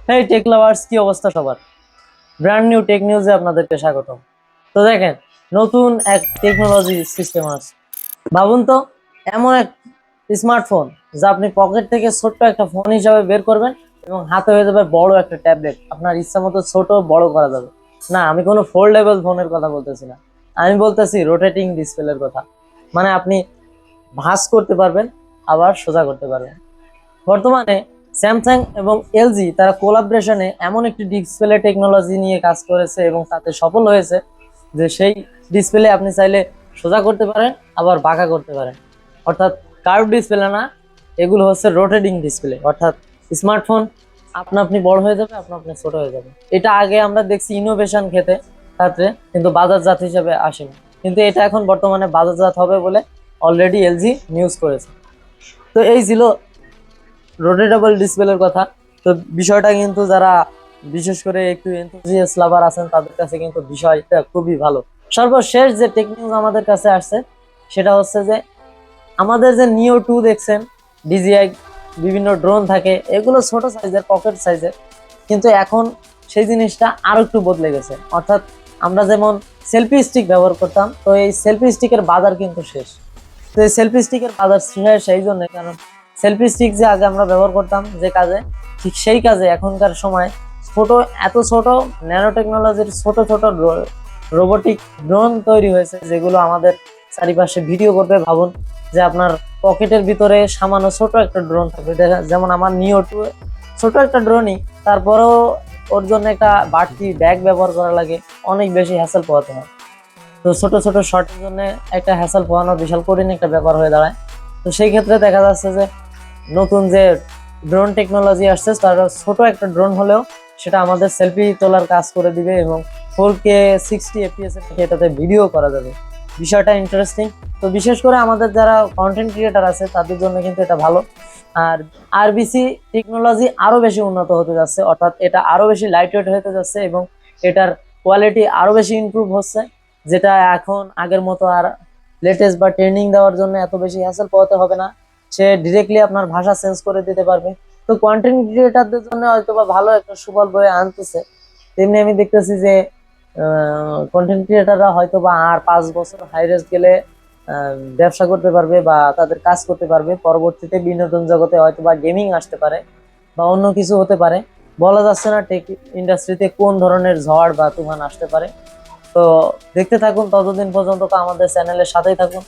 হেই take lovers, কি অবস্থা সবার? ব্র্যান্ড নিউ টেক নিউজে আপনাদেরকে স্বাগতম। তো দেখেন, নতুন এক টেকনোলজি সিস্টেম আছে। ভাবুন তো, এমন এক স্মার্টফোন যা আপনি পকেট থেকে ছোট্ট একটা ফোন হিসাবে বের করবেন এবং হাতে হয়ে যাবে বড় একটা ট্যাবলেট। আপনার ইচ্ছা মতো ছোট বড় করা যাবে। না, আমি কোনো ফোল্ডেবল ফোনের কথা বলতেছি না, আমি বলতেছি রোটেটিং ডিসপ্লের কথা। মানে আপনি ভাঁজ করতে পারবেন, আবার সোজা করতে পারবেন। বর্তমানে স্যামসাং এবং এলজি তারা কোলাবরেশনে এমন একটি ডিসপ্লে টেকনোলজি নিয়ে কাজ করেছে এবং তাতে সফল হয়েছে যে সেই ডিসপ্লে আপনি চাইলে সোজা করতে পারেন, আবার বাঁকা করতে পারেন। অর্থাৎ কার্ভ ডিসপ্লে না, এগুলো হচ্ছে রোটেটিং ডিসপ্লে। অর্থাৎ স্মার্টফোন আপনা আপনি বড় হয়ে যাবে, আপনা আপনি ছোট হয়ে যাবে। এটা আগে আমরা দেখছি ইনোভেশন ক্ষেত্রে, কিন্তু বাজারজাত হিসেবে আসেনি। কিন্তু এটা এখন বর্তমানে বাজারজাত হবে বলে অলরেডি এলজি নিউজ করেছে। তো এই ছিল রোটেটেবল ডিসপ্লের কথা। তো বিষয়টা কিন্তু যারা বিশেষ করে একটু এনথুজিয়াস্ট লাভার আছেন তাদের কাছে কিন্তু বিষয়টা খুবই ভালো। সর্বশেষ যে টেকনিক আমাদের কাছে আসছে সেটা হচ্ছে যে আমাদের যে নিও 2 দেখছেন, ডিজিআই বিভিন্ন ড্রোন থাকে, এগুলো ছোট সাইজের, পকেট সাইজের। কিন্তু এখন সেই জিনিসটা আরো একটু বদলে গেছে। অর্থাৎ আমরা যেমন সেলফি স্টিক ব্যবহার করতাম, তো এই সেলফি স্টিকের বাজার কিন্তু শেষ। তো এই সেলফি স্টিকের বাজার শেষ সেই জন্য, কারণ সেলফি স্টিক যে আগে আমরা ব্যবহার করতাম যে কাজে, ঠিক সেই কাজে এখনকার সময় ছোট, এত ছোট ন্যানো টেকনোলজির ছোট ছোট রোবোটিক ড্রোন তৈরি হয়েছে যেগুলো আমাদের চারিপাশে ভিডিও করবে। ভাবুন যে আপনার পকেটের ভিতরে সামান্য ছোট একটা ড্রোন থাকবে, যেমন আমার নিও 2 ছোট একটা ড্রোনই, তারপরেও ওর জন্য একটা বাড়তি ব্যাগ ব্যবহার করা লাগে, অনেক বেশি হ্যাসেল পোহাতে হয়। তো ছোট ছোট শর্টের জন্য একটা হ্যাসেল পোহানো বিশাল কঠিন একটা ব্যাপার হয়ে দাঁড়ায়। তো সেই ক্ষেত্রে দেখা যাচ্ছে যে নতুন যে ড্রোন টেকনোলজি আসছে, তার ছোট একটা ড্রোন হলেও সেটা আমাদের সেলফি তোলার কাজ করে দিবে এবং 4K 60 FPS এটাতে ভিডিও করা যাবে। বিষয়টা ইন্টারেস্টিং। তো বিশেষ করে আমাদের যারা কন্টেন্ট ক্রিয়েটার আছে তাদের জন্য কিন্তু এটা ভালো। আর আরবিসি টেকনোলজি আরো বেশি উন্নত হতে যাচ্ছে, অর্থাৎ এটা আরো বেশি লাইট ওয়েট হতে যাচ্ছে এবং এটার কোয়ালিটি আরো বেশি ইমপ্রুভ হচ্ছে, যেটা এখন আগের মতো আর লেটেস্ট বা ট্রেনিং দেওয়ার জন্য এত বেশি হ্যাসেল পোহাতে হবে না। সে ডিরেক্টলি আপনার ভাষা চেঞ্জ করে দিতে পারবে। তো কন্টেন্ট ক্রিয়েটারদের জন্য হয়তো বা ভালো একটা সুফল বয়ে আনতেছে। তেমনি আমি দেখতেছি যে কন্টেন্ট ক্রিয়েটাররা হয়তো বা আর 5 বছর হাই রেস্ট গেলে ব্যবসা করতে পারবে বা তাদের কাজ করতে পারবে। পরবর্তীতে বিনোদন জগতে হয়তো বা গেমিং আসতে পারে বা অন্য কিছু হতে পারে, বলা যাচ্ছে না টেক ইন্ডাস্ট্রিতে কোন ধরনের ঝড় বা তুফান আসতে পারে। তো দেখতে থাকুন, ততদিন পর্যন্ত আমাদের চ্যানেলের সাথেই থাকুন।